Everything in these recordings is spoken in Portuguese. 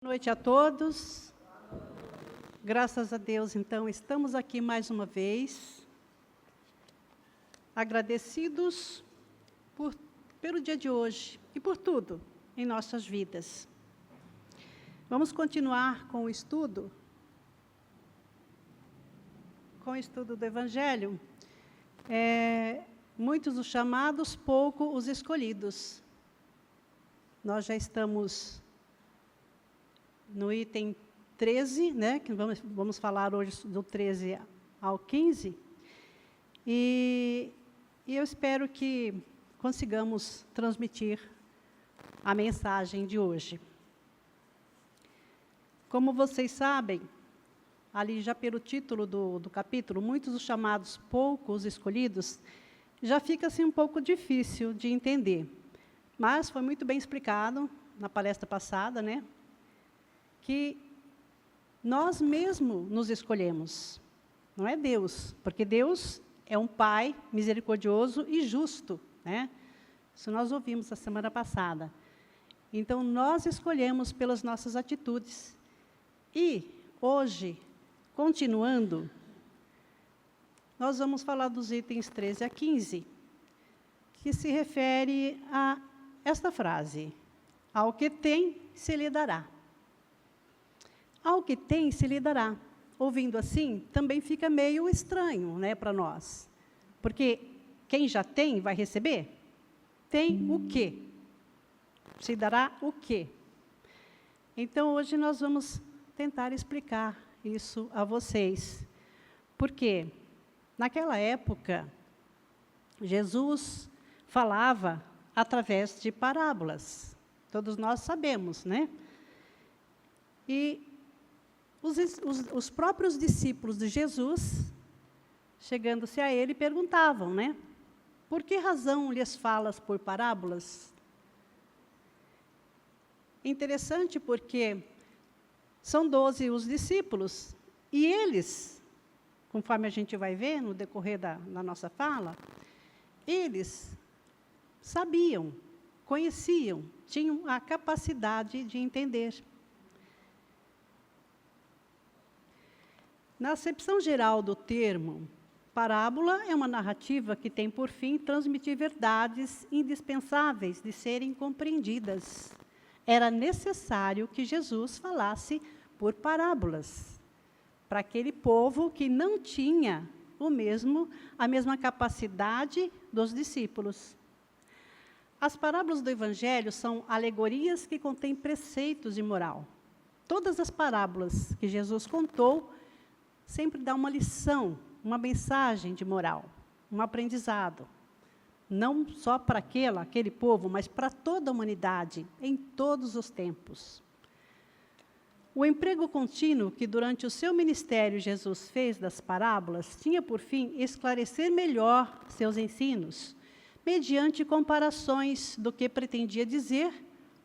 Boa noite a todos. Graças a Deus, então, estamos aqui mais uma vez, agradecidos pelo dia de hoje e por tudo em nossas vidas. Vamos continuar com o estudo do Evangelho. Muitos os chamados, pouco os escolhidos. Nós já estamos no item 13, né, que vamos falar hoje do 13 ao 15, e eu espero que consigamos transmitir a mensagem de hoje. Como vocês sabem, ali já pelo título do capítulo, muitos os chamados, poucos os escolhidos, já fica assim um pouco difícil de entender, mas foi muito bem explicado na palestra passada, né, que nós mesmos nos escolhemos, não é Deus, porque Deus é um Pai misericordioso e justo, né? Isso nós ouvimos a semana passada. Então, nós escolhemos pelas nossas atitudes. E, hoje, continuando, nós vamos falar dos itens 13 a 15, que se refere a esta frase: ao que tem, se lhe dará. Ao que tem, se lhe dará. Ouvindo assim, também fica meio estranho, né, para nós. Porque quem já tem, vai receber? Tem o quê? Se dará o quê? Então, hoje nós vamos tentar explicar isso a vocês. Porque, naquela época, Jesus falava através de parábolas. Todos nós sabemos, né? E os próprios discípulos de Jesus, chegando-se a ele, perguntavam, né? Por que razão lhes falas por parábolas? Interessante porque são 12 os discípulos, e eles, conforme a gente vai ver no decorrer da nossa fala, eles sabiam, conheciam, tinham a capacidade de entender. Na acepção geral do termo, parábola é uma narrativa que tem por fim transmitir verdades indispensáveis de serem compreendidas. Era necessário que Jesus falasse por parábolas, para aquele povo que não tinha a mesma capacidade dos discípulos. As parábolas do Evangelho são alegorias que contêm preceitos de moral. Todas as parábolas que Jesus contou sempre dá uma lição, uma mensagem de moral, um aprendizado. Não só para aquele povo, mas para toda a humanidade, em todos os tempos. O emprego contínuo que durante o seu ministério Jesus fez das parábolas tinha por fim esclarecer melhor seus ensinos, mediante comparações do que pretendia dizer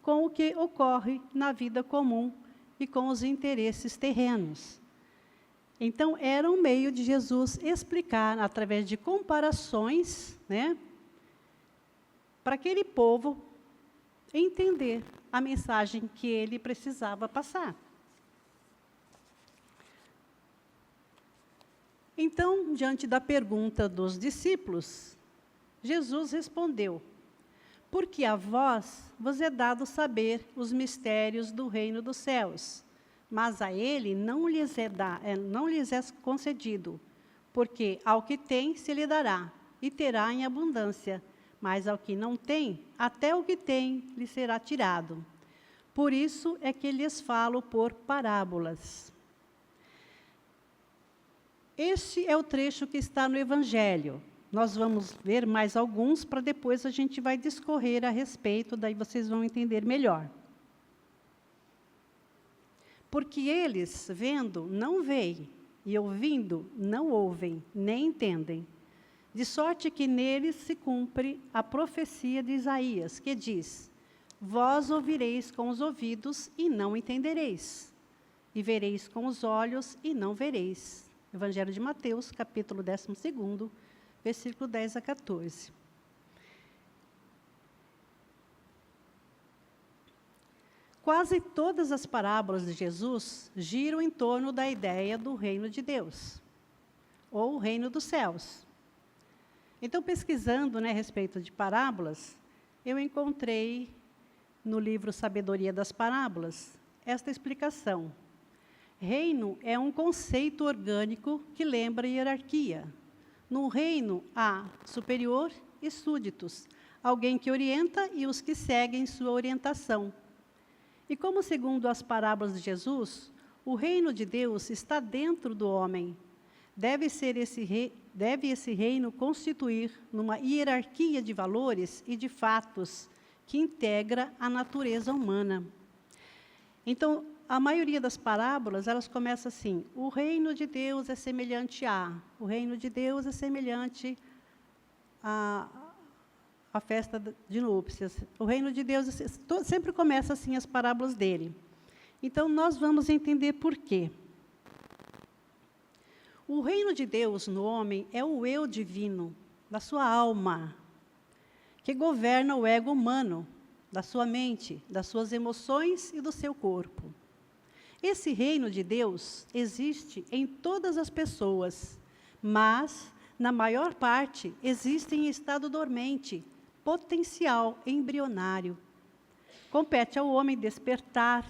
com o que ocorre na vida comum e com os interesses terrenos. Então, era um meio de Jesus explicar, através de comparações, né, para aquele povo entender a mensagem que ele precisava passar. Então, diante da pergunta dos discípulos, Jesus respondeu: porque a vós vos é dado saber os mistérios do reino dos céus, mas a ele não lhes é concedido, porque ao que tem se lhe dará, e terá em abundância, mas ao que não tem, até o que tem lhe será tirado. Por isso é que lhes falo por parábolas. Este é o trecho que está no Evangelho. Nós vamos ver mais alguns, para depois a gente vai discorrer a respeito, daí vocês vão entender melhor. Porque eles, vendo, não veem, e ouvindo, não ouvem, nem entendem. De sorte que neles se cumpre a profecia de Isaías, que diz: vós ouvireis com os ouvidos e não entendereis, e vereis com os olhos e não vereis. Evangelho de Mateus, capítulo 12, versículo 10 a 14. Quase todas as parábolas de Jesus giram em torno da ideia do reino de Deus, ou o reino dos céus. Então, pesquisando, a respeito de parábolas, eu encontrei no livro Sabedoria das Parábolas esta explicação. Reino é um conceito orgânico que lembra hierarquia. No reino há superior e súditos, alguém que orienta e os que seguem sua orientação. E como, segundo as parábolas de Jesus, o reino de Deus está dentro do homem, deve esse reino constituir numa hierarquia de valores e de fatos que integra a natureza humana. Então, a maioria das parábolas, elas começam assim: o reino de Deus é semelhante a, o reino de Deus é semelhante a festa de núpcias. O reino de Deus, sempre começa assim as parábolas dele. Então, nós vamos entender por quê. O reino de Deus no homem é o eu divino, da sua alma, que governa o ego humano, da sua mente, das suas emoções e do seu corpo. Esse reino de Deus existe em todas as pessoas, mas, na maior parte, existe em estado dormente, potencial, embrionário. Compete ao homem despertar,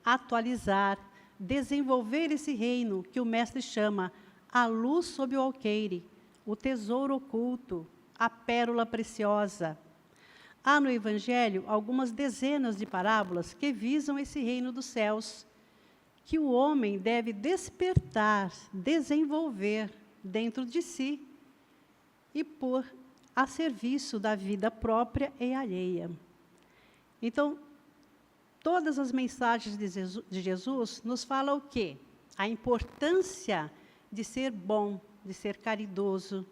atualizar, desenvolver esse reino que o Mestre chama a luz sob o alqueire, o tesouro oculto, a pérola preciosa. Há no Evangelho algumas dezenas de parábolas que visam esse reino dos céus, que o homem deve despertar, desenvolver dentro de si e pôr a serviço da vida própria e alheia. Então, todas as mensagens de Jesus nos falam o quê? A importância de ser bom, de ser caridoso.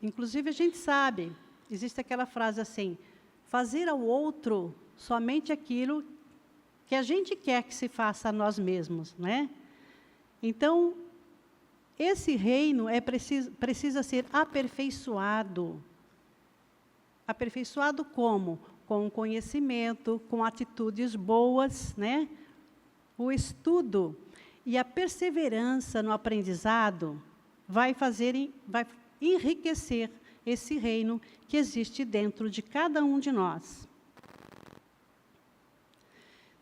Inclusive, a gente sabe, existe aquela frase assim: fazer ao outro somente aquilo que a gente quer que se faça a nós mesmos, né? Então, esse reino precisa ser aperfeiçoado. Aperfeiçoado como? Com conhecimento, com atitudes boas, né? O estudo e a perseverança no aprendizado vai enriquecer esse reino que existe dentro de cada um de nós.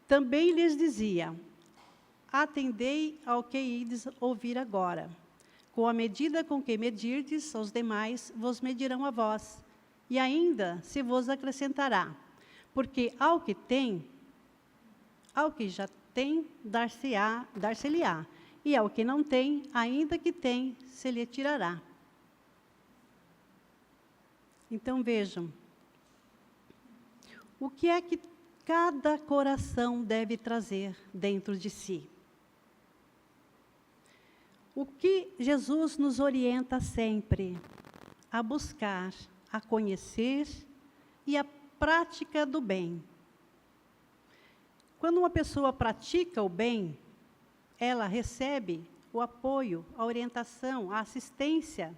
Também lhes dizia: atendei ao que ides ouvir agora. Com a medida com que medirdes aos demais, vos medirão a vós, e ainda se vos acrescentará. Porque ao que já tem, dar-se-lhe-á, e ao que não tem, ainda que tem, se lhe tirará. Então, vejam, o que é que cada coração deve trazer dentro de si? O que Jesus nos orienta sempre? A buscar, a conhecer e a prática do bem. Quando uma pessoa pratica o bem, ela recebe o apoio, a orientação, a assistência.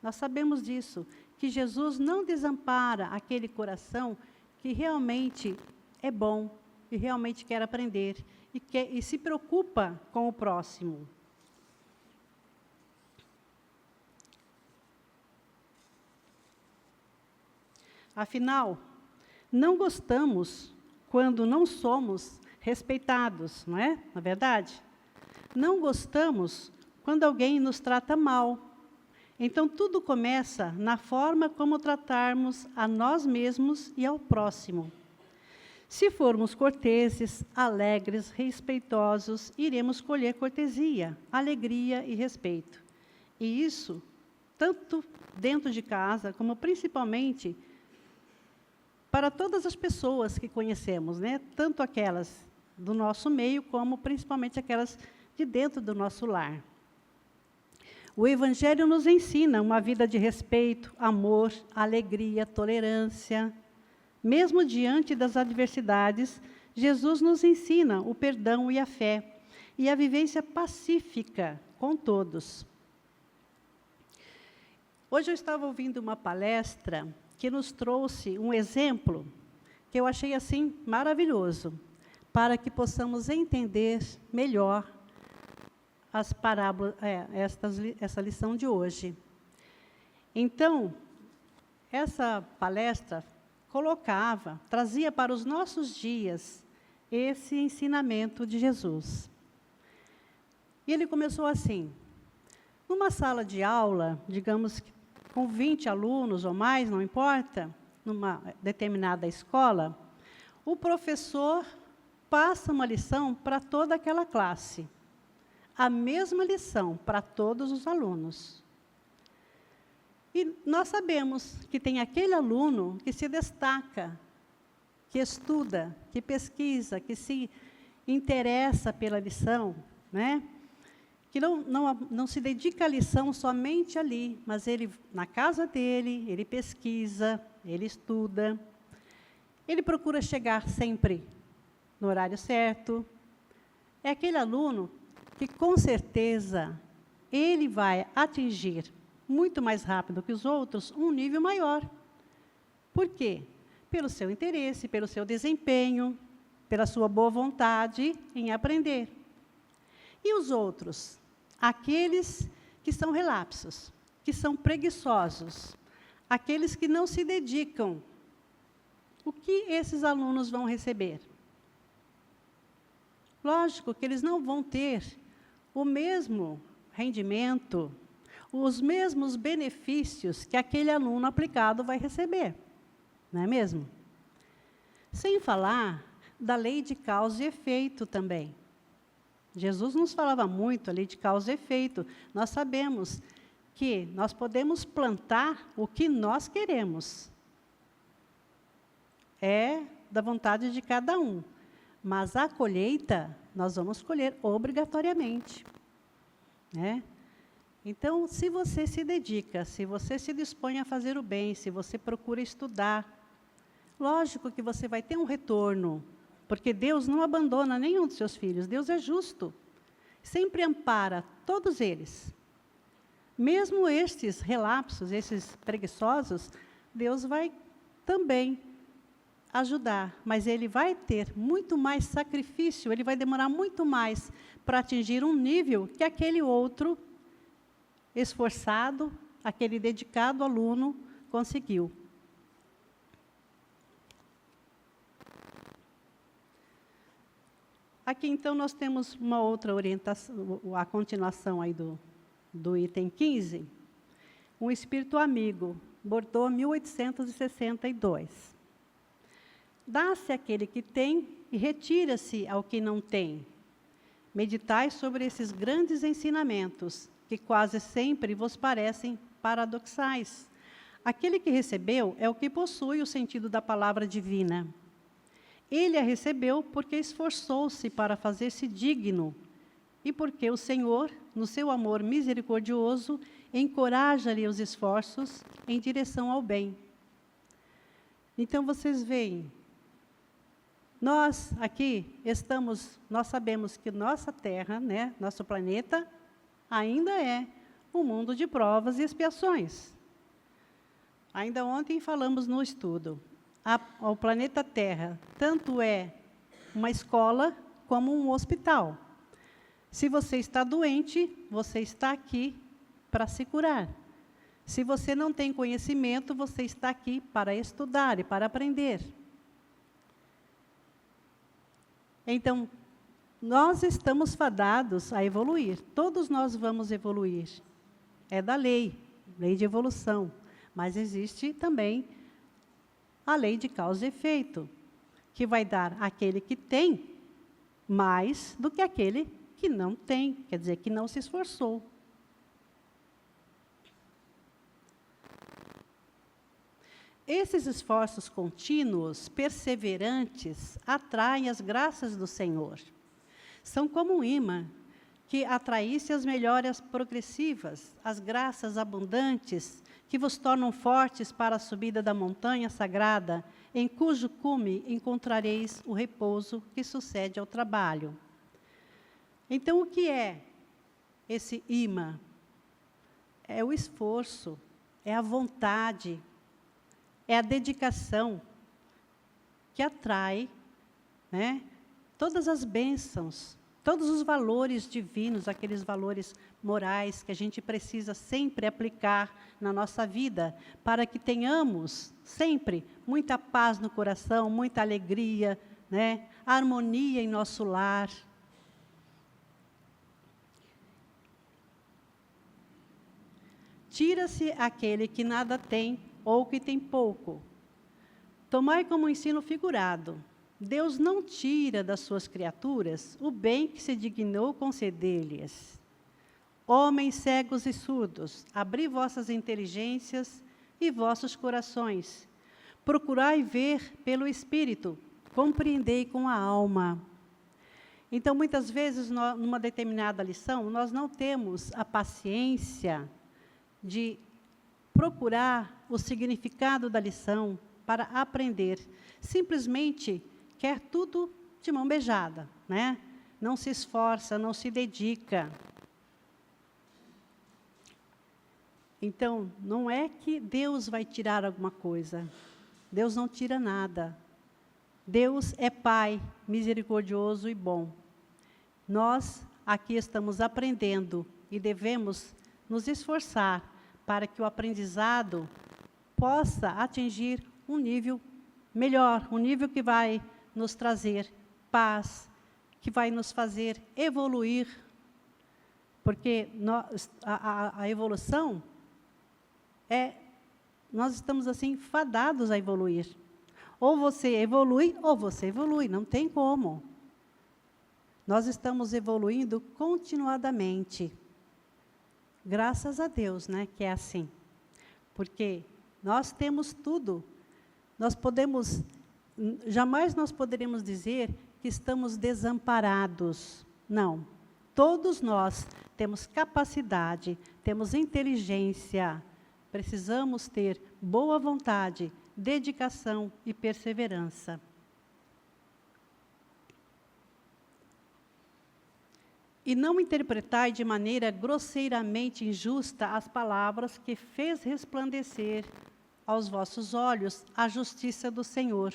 Nós sabemos disso, que Jesus não desampara aquele coração que realmente é bom e realmente quer aprender e se preocupa com o próximo. Afinal, não gostamos quando não somos respeitados, não é? Na verdade? Não gostamos quando alguém nos trata mal. Então, tudo começa na forma como tratarmos a nós mesmos e ao próximo. Se formos corteses, alegres, respeitosos, iremos colher cortesia, alegria e respeito. E isso, tanto dentro de casa, como principalmente para todas as pessoas que conhecemos, né? Tanto aquelas do nosso meio, como principalmente aquelas de dentro do nosso lar. O Evangelho nos ensina uma vida de respeito, amor, alegria, tolerância. Mesmo diante das adversidades, Jesus nos ensina o perdão e a fé, e a vivência pacífica com todos. Hoje eu estava ouvindo uma palestra que nos trouxe um exemplo, que eu achei assim maravilhoso, para que possamos entender melhor as parábolas, essa lição de hoje. Então, essa palestra trazia para os nossos dias esse ensinamento de Jesus. E ele começou assim: numa sala de aula, digamos que com 20 alunos ou mais, não importa, numa determinada escola, o professor passa uma lição para toda aquela classe. A mesma lição para todos os alunos. E nós sabemos que tem aquele aluno que se destaca, que estuda, que pesquisa, que se interessa pela lição, né? Que não se dedica à lição somente ali, mas ele, na casa dele, ele pesquisa, ele estuda, ele procura chegar sempre no horário certo. É aquele aluno que, com certeza, ele vai atingir, muito mais rápido que os outros, um nível maior. Por quê? Pelo seu interesse, pelo seu desempenho, pela sua boa vontade em aprender. E os outros? Aqueles que são relapsos, que são preguiçosos, aqueles que não se dedicam. O que esses alunos vão receber? Lógico que eles não vão ter o mesmo rendimento, os mesmos benefícios que aquele aluno aplicado vai receber. Não é mesmo? Sem falar da lei de causa e efeito também. Jesus nos falava muito a lei de causa e efeito. Nós sabemos que nós podemos plantar o que nós queremos. É da vontade de cada um. Mas a colheita, nós vamos colher obrigatoriamente. Né? Então, se você se dedica, se você se dispõe a fazer o bem, se você procura estudar, lógico que você vai ter um retorno, porque Deus não abandona nenhum dos seus filhos, Deus é justo, sempre ampara todos eles. Mesmo estes relapsos, esses preguiçosos, Deus vai também ajudar, mas ele vai ter muito mais sacrifício, ele vai demorar muito mais para atingir um nível que aquele outro esforçado, aquele dedicado aluno conseguiu. Aqui, então, nós temos uma outra orientação, a continuação aí do item 15. Um espírito amigo, Bordeaux, 1862. Dá-se àquele que tem e retira-se ao que não tem. Meditai sobre esses grandes ensinamentos, que quase sempre vos parecem paradoxais. Aquele que recebeu é o que possui o sentido da palavra divina. Ele a recebeu porque esforçou-se para fazer-se digno e porque o Senhor, no seu amor misericordioso, encoraja-lhe os esforços em direção ao bem. Então, vocês veem, nós aqui nós sabemos que nossa Terra, né, nosso planeta, ainda é um mundo de provas e expiações. Ainda ontem falamos no estudo. O planeta Terra tanto é uma escola como um hospital. Se você está doente, você está aqui para se curar. Se você não tem conhecimento, você está aqui para estudar e para aprender. Então, nós estamos fadados a evoluir. Todos nós vamos evoluir. É da lei de evolução. Mas existe também a lei de causa e efeito, que vai dar àquele que tem mais do que aquele que não tem, quer dizer, que não se esforçou. Esses esforços contínuos, perseverantes, atraem as graças do Senhor. São como um imã que atraísse as melhorias progressivas, as graças abundantes, que vos tornam fortes para a subida da montanha sagrada, em cujo cume encontrareis o repouso que sucede ao trabalho. Então, o que é esse imã? É o esforço, é a vontade, é a dedicação que atrai, né, todas as bênçãos, todos os valores divinos, aqueles valores morais que a gente precisa sempre aplicar na nossa vida, para que tenhamos sempre muita paz no coração, muita alegria, né, harmonia em nosso lar. Tira-se aquele que nada tem ou que tem pouco. Tomai como ensino figurado. Deus não tira das suas criaturas o bem que se dignou conceder-lhes. Homens cegos e surdos, abri vossas inteligências e vossos corações. Procurai ver pelo Espírito, compreendei com a alma. Então, muitas vezes, numa determinada lição, nós não temos a paciência de procurar o significado da lição para aprender. Simplesmente quer tudo de mão beijada, né? Não se esforça, não se dedica. Então, não é que Deus vai tirar alguma coisa. Deus não tira nada. Deus é Pai, misericordioso e bom. Nós aqui estamos aprendendo e devemos nos esforçar para que o aprendizado possa atingir um nível melhor, um nível que vai nos trazer paz, que vai nos fazer evoluir, porque a evolução nós estamos assim fadados a evoluir. Ou você evolui, não tem como. Nós estamos evoluindo continuadamente. Graças a Deus, né, que é assim. Porque nós temos tudo. Jamais nós poderemos dizer que estamos desamparados. Não. Todos nós temos capacidade, temos inteligência. Precisamos ter boa vontade, dedicação e perseverança. E não interpretai de maneira grosseiramente injusta as palavras que fez resplandecer aos vossos olhos a justiça do Senhor.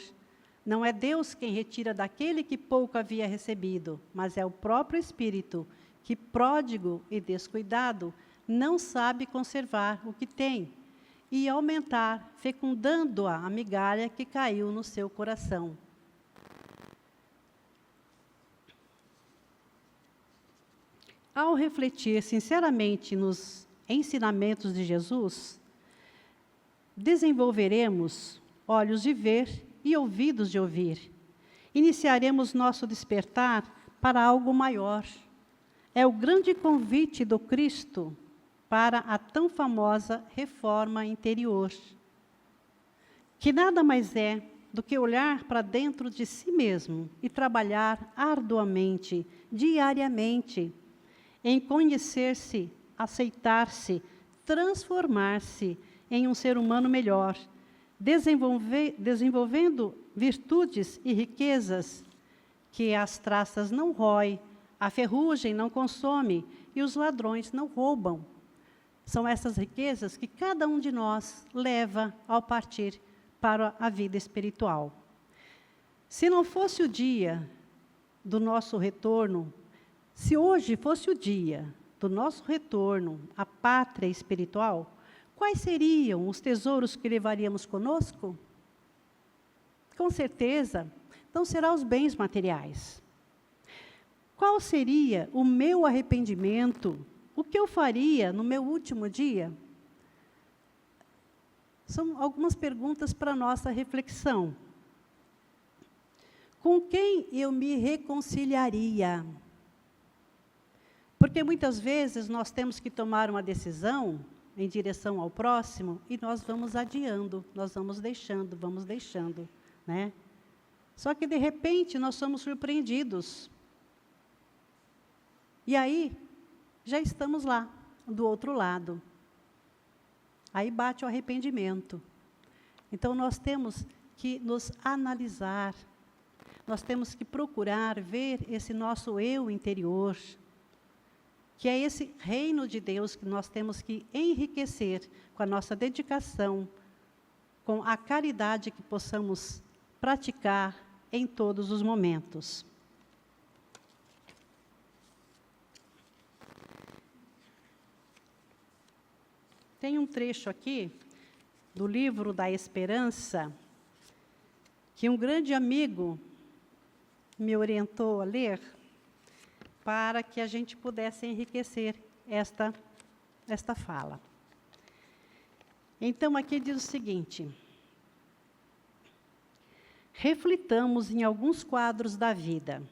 Não é Deus quem retira daquele que pouco havia recebido, mas é o próprio Espírito, que, pródigo e descuidado, não sabe conservar o que tem, e aumentar, fecundando-a a migalha que caiu no seu coração. Ao refletir sinceramente nos ensinamentos de Jesus, desenvolveremos olhos de ver e ouvidos de ouvir. Iniciaremos nosso despertar para algo maior. É o grande convite do Cristo para a tão famosa reforma interior, que nada mais é do que olhar para dentro de si mesmo e trabalhar arduamente, diariamente, em conhecer-se, aceitar-se, transformar-se em um ser humano melhor, desenvolvendo virtudes e riquezas que as traças não roem, a ferrugem não consome e os ladrões não roubam. São essas riquezas que cada um de nós leva ao partir para a vida espiritual. Se não fosse o dia do nosso retorno, se hoje fosse o dia do nosso retorno à pátria espiritual, quais seriam os tesouros que levaríamos conosco? Com certeza, não serão os bens materiais. Qual seria o meu arrependimento? O que eu faria no meu último dia? São algumas perguntas para a nossa reflexão. Com quem eu me reconciliaria? Porque muitas vezes nós temos que tomar uma decisão em direção ao próximo e nós vamos adiando, nós vamos deixando, né? Só que de repente nós somos surpreendidos. E aí, já estamos lá, do outro lado. Aí bate o arrependimento. Então nós temos que nos analisar, nós temos que procurar ver esse nosso eu interior, que é esse reino de Deus que nós temos que enriquecer com a nossa dedicação, com a caridade que possamos praticar em todos os momentos. Tem um trecho aqui do livro da Esperança, que um grande amigo me orientou a ler, para que a gente pudesse enriquecer esta fala. Então, aqui diz o seguinte: reflitamos em alguns quadros da vida.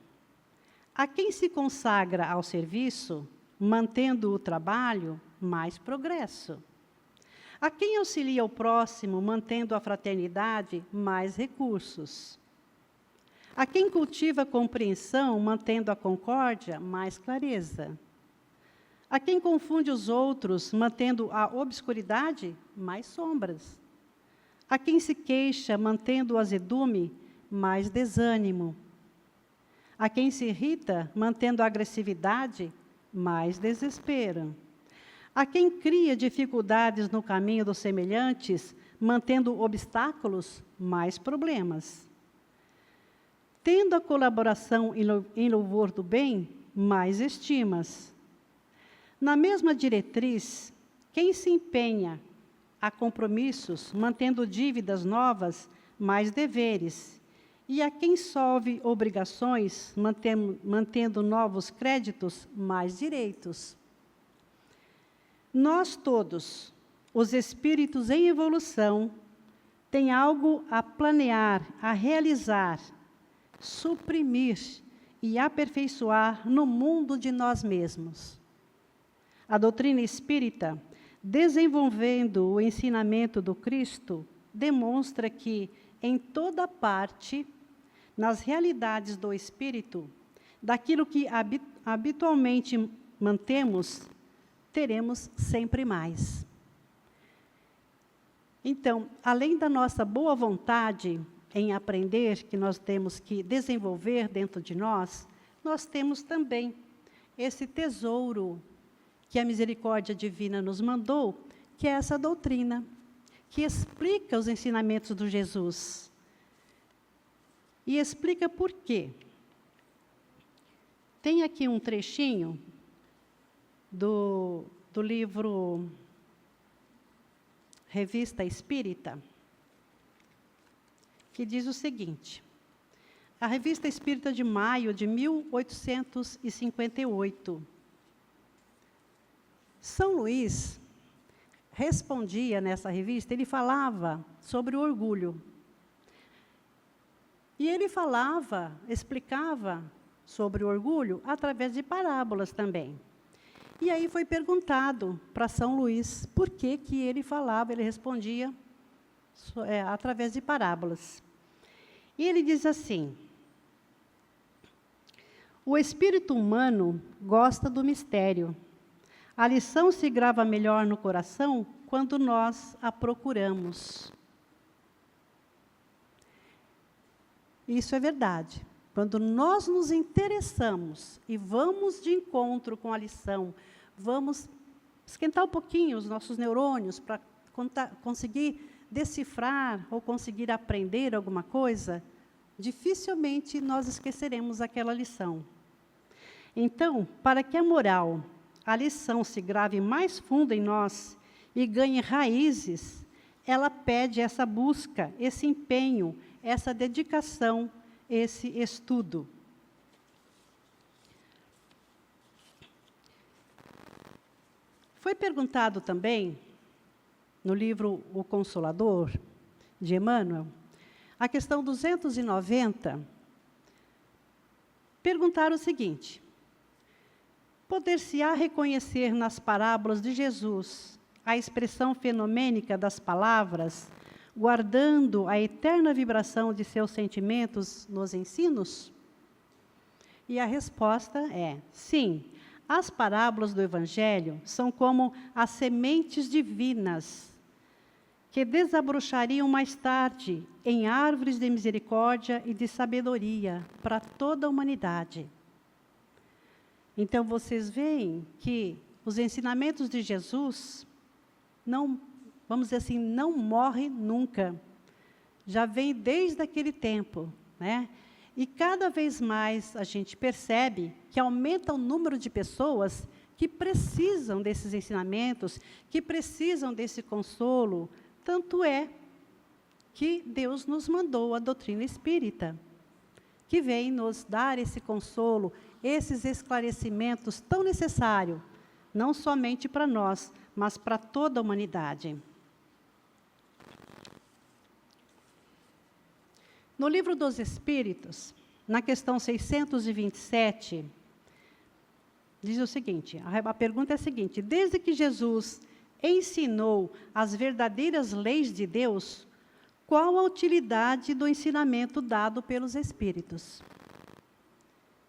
A quem se consagra ao serviço, mantendo o trabalho, mais progresso. A quem auxilia o próximo, mantendo a fraternidade, mais recursos. A quem cultiva a compreensão, mantendo a concórdia, mais clareza. A quem confunde os outros, mantendo a obscuridade, mais sombras. A quem se queixa, mantendo o azedume, mais desânimo. A quem se irrita, mantendo a agressividade, mais desespero. A quem cria dificuldades no caminho dos semelhantes, mantendo obstáculos, mais problemas. Tendo a colaboração em louvor do bem, mais estimas. Na mesma diretriz, quem se empenha a compromissos, mantendo dívidas novas, mais deveres. E a quem solve obrigações, mantendo novos créditos, mais direitos. Nós todos, os espíritos em evolução, tem algo a planear, a realizar, suprimir e aperfeiçoar no mundo de nós mesmos. A doutrina espírita, desenvolvendo o ensinamento do Cristo, demonstra que, em toda parte, nas realidades do espírito, daquilo que habitualmente mantemos, teremos sempre mais. Então, além da nossa boa vontade em aprender, que nós temos que desenvolver dentro de nós temos também esse tesouro que a misericórdia divina nos mandou, que é essa doutrina, que explica os ensinamentos do Jesus. E explica por quê. Tem aqui um trechinho do livro Revista Espírita, que diz o seguinte: a Revista Espírita de maio de 1858. São Luís respondia nessa revista, ele falava sobre o orgulho. E ele explicava sobre o orgulho através de parábolas também. E aí foi perguntado para São Luís por que ele respondia através de parábolas. E ele diz assim: o espírito humano gosta do mistério. A lição se grava melhor no coração quando nós a procuramos. Isso é verdade. Quando nós nos interessamos e vamos de encontro com a lição, vamos esquentar um pouquinho os nossos neurônios para conseguir decifrar ou conseguir aprender alguma coisa, dificilmente nós esqueceremos aquela lição. Então, para que a moral, a lição se grave mais fundo em nós e ganhe raízes, ela pede essa busca, esse empenho, essa dedicação, esse estudo. Foi perguntado também, no livro O Consolador, de Emmanuel, a questão 290, perguntaram o seguinte: poder-se-á reconhecer nas parábolas de Jesus a expressão fenomênica das palavras, guardando a eterna vibração de seus sentimentos nos ensinos? E a resposta é: sim, as parábolas do Evangelho são como as sementes divinas, que desabrochariam mais tarde em árvores de misericórdia e de sabedoria para toda a humanidade. Então, vocês veem que os ensinamentos de Jesus não, vamos dizer assim, não morrem nunca. já vem desde aquele tempo, né? E cada vez mais a gente percebe que aumenta o número de pessoas que precisam desses ensinamentos, que precisam desse consolo. Tanto é que Deus nos mandou a doutrina espírita, que vem nos dar esse consolo, esses esclarecimentos tão necessários, não somente para nós, mas para toda a humanidade. No Livro dos Espíritos, na questão 627, diz o seguinte, a pergunta é a seguinte: desde que Jesus ensinou as verdadeiras leis de Deus, qual a utilidade do ensinamento dado pelos Espíritos?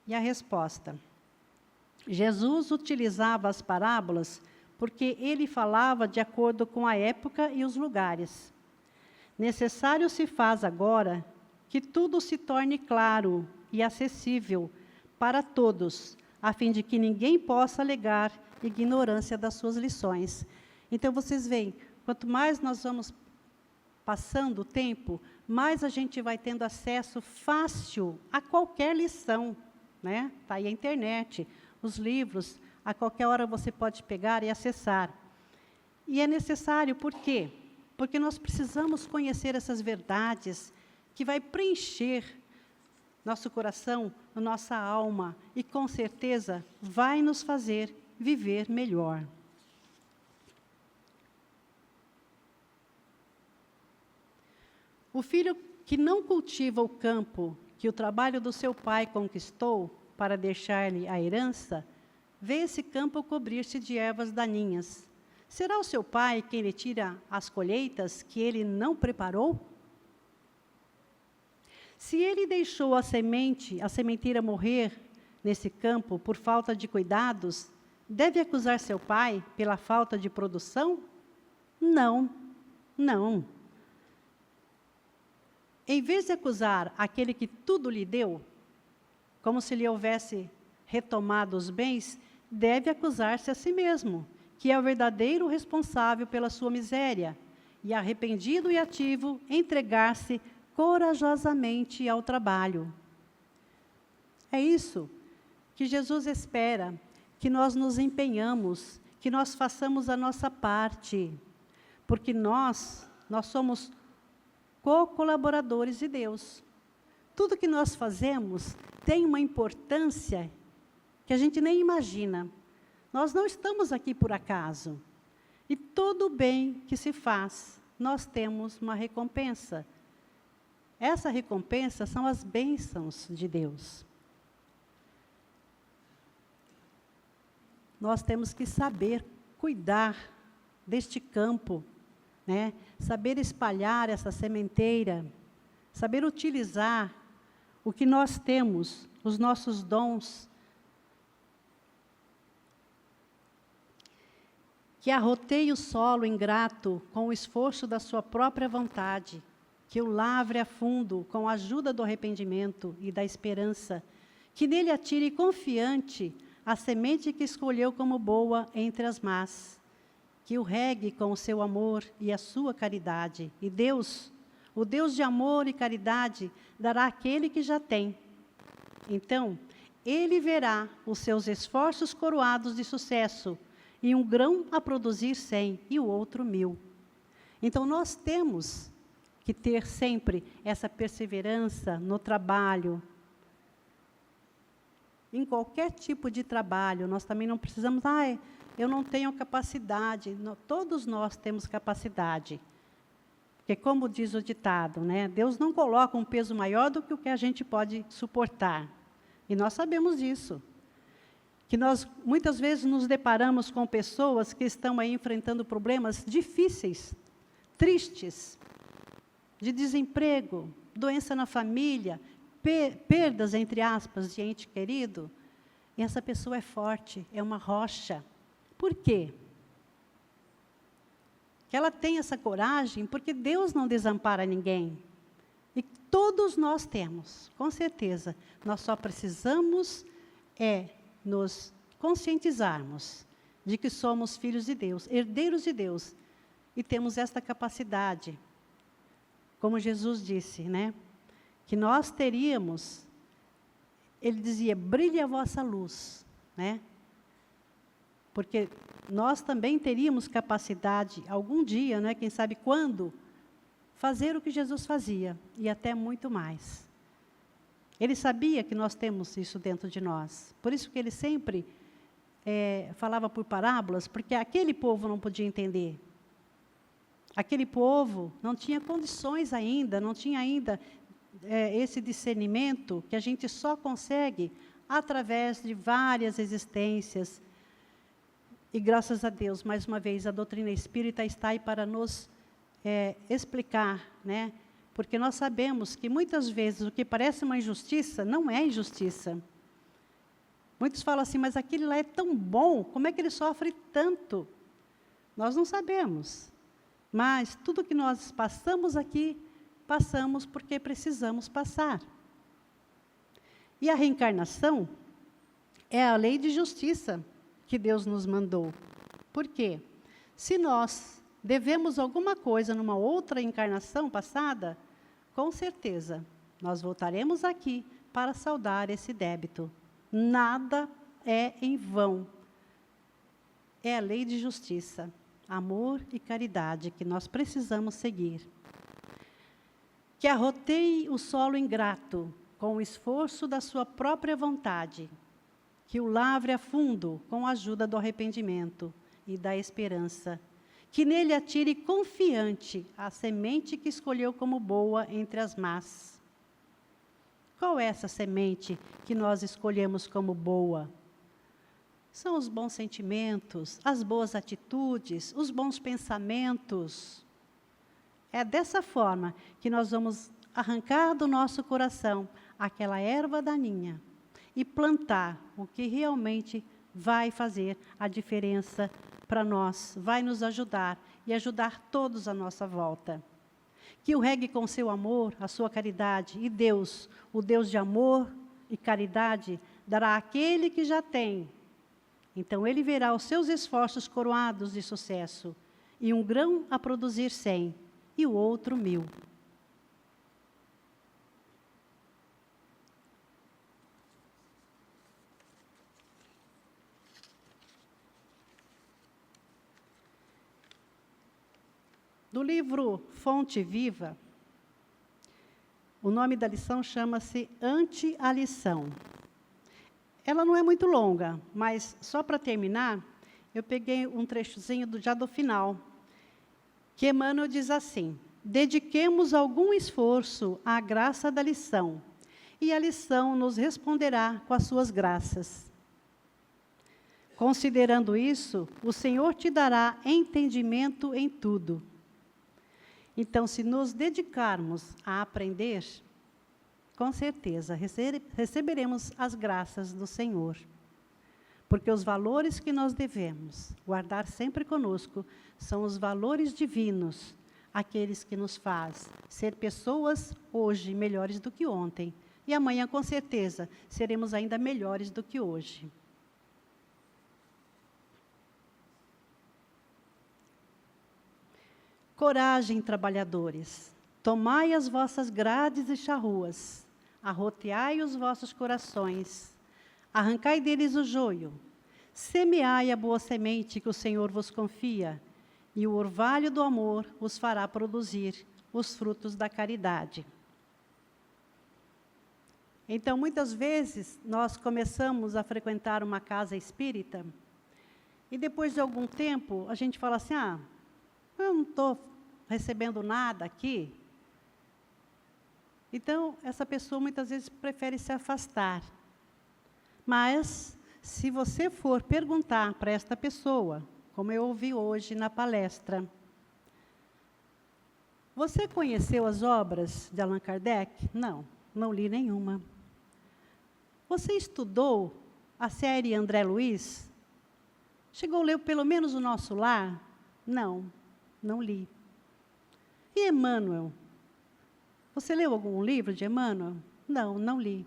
E a resposta: Jesus utilizava as parábolas porque ele falava de acordo com a época e os lugares. Necessário se faz agora que tudo se torne claro e acessível para todos, a fim de que ninguém possa alegar ignorância das suas lições. Então, vocês veem, quanto mais nós vamos passando o tempo, mais a gente vai tendo acesso fácil a qualquer lição, né? Está aí a internet, os livros, a qualquer hora você pode pegar e acessar. E é necessário, por quê? Porque nós precisamos conhecer essas verdades que vai preencher nosso coração, nossa alma, e com certeza vai nos fazer viver melhor. O filho que não cultiva o campo que o trabalho do seu pai conquistou para deixar-lhe a herança, vê esse campo cobrir-se de ervas daninhas. Será o seu pai quem lhe tira as colheitas que ele não preparou? Se ele deixou a sementeira morrer nesse campo por falta de cuidados, deve acusar seu pai pela falta de produção? Não, não. Em vez de acusar aquele que tudo lhe deu, como se lhe houvesse retomado os bens, deve acusar-se a si mesmo, que é o verdadeiro responsável pela sua miséria, e arrependido e ativo, entregar-se corajosamente ao trabalho. É isso que Jesus espera, que nós nos empenhamos, que nós façamos a nossa parte, porque nós somos co-colaboradores de Deus. Tudo que nós fazemos tem uma importância que a gente nem imagina. Nós não estamos aqui por acaso. E todo o bem que se faz, nós temos uma recompensa. Essa recompensa são as bênçãos de Deus. Nós temos que saber cuidar deste campo, né? Saber espalhar essa sementeira, saber utilizar o que nós temos, os nossos dons, que arroteie o solo ingrato com o esforço da sua própria vontade, que o lavre a fundo com a ajuda do arrependimento e da esperança, que nele atire confiante a semente que escolheu como boa entre as más, que o regue com o seu amor e a sua caridade. E Deus, o Deus de amor e caridade, dará àquele que já tem. Então, ele verá os seus esforços coroados de sucesso, e um grão a produzir 100 e o outro 1000. Então, nós temos que ter sempre essa perseverança no trabalho. Em qualquer tipo de trabalho, nós também não precisamos, eu não tenho capacidade. Não, todos nós temos capacidade. Porque, como diz o ditado, né, Deus não coloca um peso maior do que o que a gente pode suportar. E nós sabemos disso. Que nós, muitas vezes, nos deparamos com pessoas que estão aí enfrentando problemas difíceis, tristes, de desemprego, doença na família, perdas, entre aspas, de ente querido. E essa pessoa é forte, é uma rocha. Por quê? Que ela tem essa coragem, porque Deus não desampara ninguém. E todos nós temos, com certeza. Nós só precisamos nos conscientizarmos de que somos filhos de Deus, herdeiros de Deus, e temos esta capacidade como Jesus disse, né? Que nós teríamos, ele dizia, brilhe a vossa luz, né? Porque nós também teríamos capacidade, algum dia, né, quem sabe quando, fazer o que Jesus fazia, e até muito mais. Ele sabia que nós temos isso dentro de nós. Por isso que ele sempre falava por parábolas, porque aquele povo não podia entender. Aquele povo não tinha condições ainda, não tinha ainda esse discernimento que a gente só consegue através de várias existências. E graças a Deus, mais uma vez, a doutrina espírita está aí para nos explicar, né? Porque nós sabemos que muitas vezes o que parece uma injustiça, não é injustiça. Muitos falam assim, mas aquele lá é tão bom, como é que ele sofre tanto? Nós não sabemos. Mas tudo que nós passamos aqui, passamos porque precisamos passar. E a reencarnação é a lei de justiça que Deus nos mandou. Por quê? Se nós devemos alguma coisa numa outra encarnação passada, com certeza, nós voltaremos aqui para saldar esse débito. Nada é em vão. É a lei de justiça, amor e caridade que nós precisamos seguir. Que arroteie o solo ingrato com o esforço da sua própria vontade, que o lavre a fundo com a ajuda do arrependimento e da esperança, que nele atire confiante a semente que escolheu como boa entre as más. Qual é essa semente que nós escolhemos como boa? São os bons sentimentos, as boas atitudes, os bons pensamentos. É dessa forma que nós vamos arrancar do nosso coração aquela erva daninha e plantar o que realmente vai fazer a diferença para nós, vai nos ajudar e ajudar todos à nossa volta. Que o regue com seu amor, a sua caridade, e Deus, o Deus de amor e caridade, dará àquele que já tem. Então ele verá os seus esforços coroados de sucesso, e um grão a produzir 100, e o outro 1000. Do livro Fonte Viva, o nome da lição chama-se Ante a Lição. Ela não é muito longa, mas só para terminar, eu peguei um trechozinho já do final, que Emmanuel diz assim: dediquemos algum esforço à graça da lição, e a lição nos responderá com as suas graças. Considerando isso, o Senhor te dará entendimento em tudo. Então, se nos dedicarmos a aprender, com certeza receberemos as graças do Senhor. Porque os valores que nós devemos guardar sempre conosco são os valores divinos, aqueles que nos faz ser pessoas hoje melhores do que ontem. E amanhã, com certeza, seremos ainda melhores do que hoje. Coragem, trabalhadores, tomai as vossas grades e charruas, arroteai os vossos corações, arrancai deles o joio, semeai a boa semente que o Senhor vos confia, e o orvalho do amor vos fará produzir os frutos da caridade. Então, muitas vezes, nós começamos a frequentar uma casa espírita, e depois de algum tempo, a gente fala assim, eu não estou recebendo nada aqui. Então, essa pessoa muitas vezes prefere se afastar. Mas, se você for perguntar para esta pessoa, como eu ouvi hoje na palestra, você conheceu as obras de Allan Kardec? Não, não li nenhuma. Você estudou a série André Luiz? Chegou a ler pelo menos O Nosso Lar? Não, não li. E Emmanuel? Você leu algum livro de Emmanuel? Não, não li.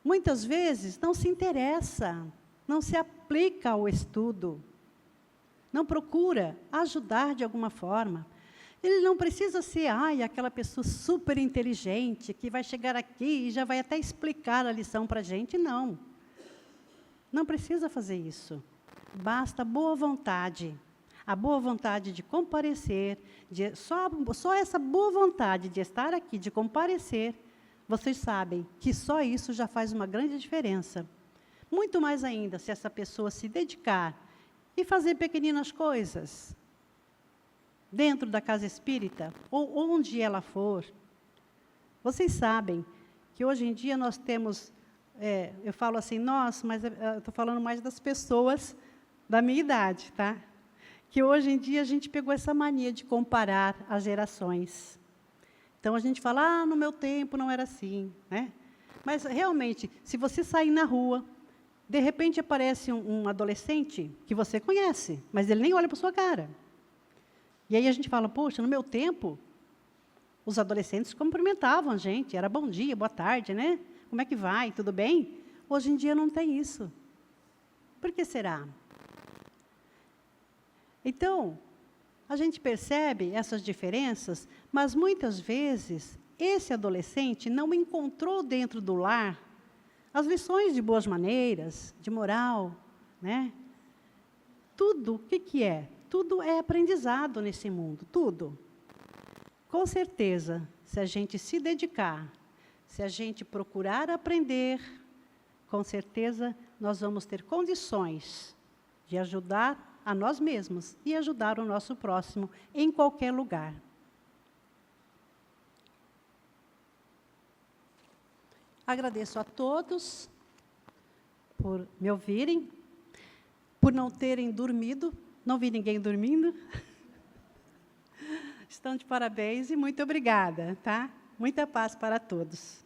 Muitas vezes não se interessa, não se aplica ao estudo, não procura ajudar de alguma forma. Ele não precisa ser, aquela pessoa super inteligente, que vai chegar aqui e já vai até explicar a lição para a gente, não. Não precisa fazer isso. Basta a boa vontade. A boa vontade de comparecer, só essa boa vontade de estar aqui, de comparecer, vocês sabem que só isso já faz uma grande diferença. Muito mais ainda se essa pessoa se dedicar e fazer pequeninas coisas, dentro da casa espírita, ou onde ela for. Vocês sabem que hoje em dia nós temos, eu falo assim, nós, mas eu estou falando mais das pessoas da minha idade, tá? Que hoje em dia a gente pegou essa mania de comparar as gerações. Então, a gente fala, no meu tempo não era assim, né? Mas, realmente, se você sair na rua, de repente aparece um adolescente que você conhece, mas ele nem olha para a sua cara. E aí a gente fala, poxa, no meu tempo, os adolescentes cumprimentavam a gente, era bom dia, boa tarde, né? Como é que vai, tudo bem? Hoje em dia não tem isso. Por que será? Então, a gente percebe essas diferenças, mas muitas vezes esse adolescente não encontrou dentro do lar as lições de boas maneiras, de moral, né? Tudo, o que é? Tudo é aprendizado nesse mundo, tudo. Com certeza, se a gente se dedicar, se a gente procurar aprender, com certeza nós vamos ter condições de ajudar a nós mesmos e ajudar o nosso próximo em qualquer lugar. Agradeço a todos por me ouvirem, por não terem dormido, não vi ninguém dormindo. Estão de parabéns e muito obrigada, tá? Muita paz para todos.